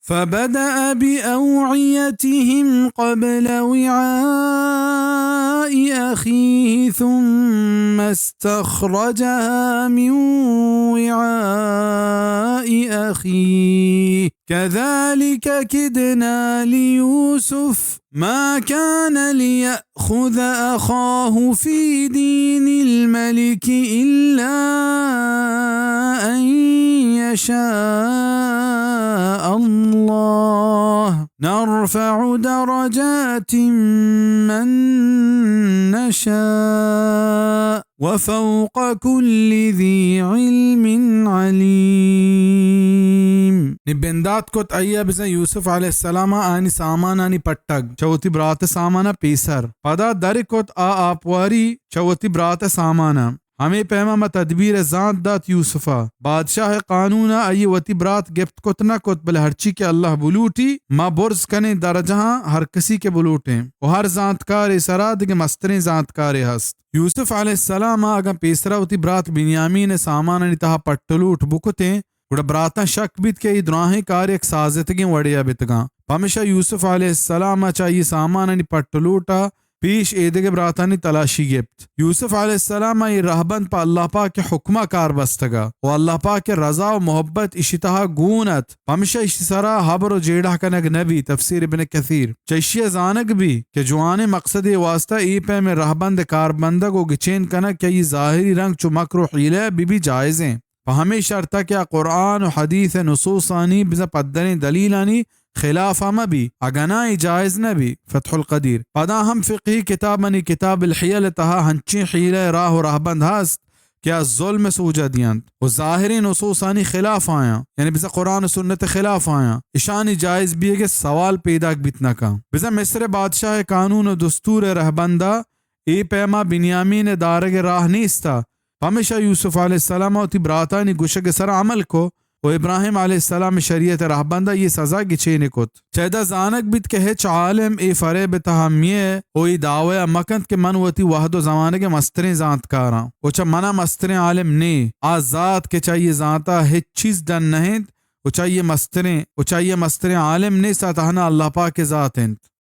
فبدأ بأوعيتهم قبل وعاء أخيه ثم استخرجها من وعاء أخيه كذلك كدنا ليوسف ما كان ليأخذ أخاه في دين الملك إلا أن يشاء الله نرفع درجات من نشاء وفوق كل ذي علم عليم. نبندات كوت أيا بزن يوسف عليه السلام آني ساماناني پٹگ چوتی برات سامانا پیسر پدا در کوت آپواری چوتی برات سامانا ہمیں پیما تدبیر ذات دات یوسفا بادشاہ قانونا ای وتی برات گفت کت نہ کت بل ہرچی کے اللہ بلوٹی ما برز کنے درجہاں ہر کسی کے بلوٹیں و ہر ذاتکار سراد کے مستریں ذاتکار ہست. یوسف علیہ السلام اگا پیسرا وتی برات بنیامین سامان نتہا پٹلوٹ بکتیں وڑا براتا شک بیت کے ادراہیں کار ایک سازتگیں وڑیا بیتگاں ہمیشہ یوسف علیہ السلام چاہیے سامان نی پٹلوٹا پیش ایدگے براتانی تلاشی گپت. یوسف علیہ السلام ای رہبند پا اللہ پاک کے حکمہ کار بستگا و اللہ پاک کے رضا و محبت اشتہا گونت ہمیشہ اشتسارا حبر و جیڑہ کنگ نبی تفسیر ابن کثیر چیشی زانگ بھی کہ جوان مقصد واسطہ ای پہ میں رہبند کار بندگ و گچین کنگ کہ یہ ظاہری رنگ چو مکر و حیلہ بھی جائزیں ہمیں شرطہ کیا قرآن و حدیث نصوصانی بزا پدرین دلیلانی خلاف بھی اگنائی جائز نبی. فتح القدیر پدا ہم فقہی کتابانی کتاب الحیل تہا ہنچی حیلہ راہ و راہبند ہست کیا ظلم سوجہ دیانت و ظاہری نصوصانی خلاف آیا یعنی بزا قرآن و سنت خلاف آیا اشانی جائز بھی ہے کہ سوال پیدا بیتنا کا بزا مصر بادشاہ قانون و دستور رہبندہ ای پیما بنیامین دارگ راہ نیستا ہمیشہ یوسف علیہ السلام ہوتی براتانی گشک سر عمل کو و ابراہیم علیہ السلام شریعت رہبندہ یہ سزا گچینے کت چیدہ زانک بیت کہ ہچ عالم ای فریب تہمیہ و ای دعوی مکند کے من وتی وحد و زمانے کے مسترین ذات کاراں وچا منا مسترین عالم نے آزاد کے چاہیے ذاتا ہچ چیز دن نہیں و چاہیے مسترین عالم نے ساتہنا اللہ پاک کے ذات ہیں.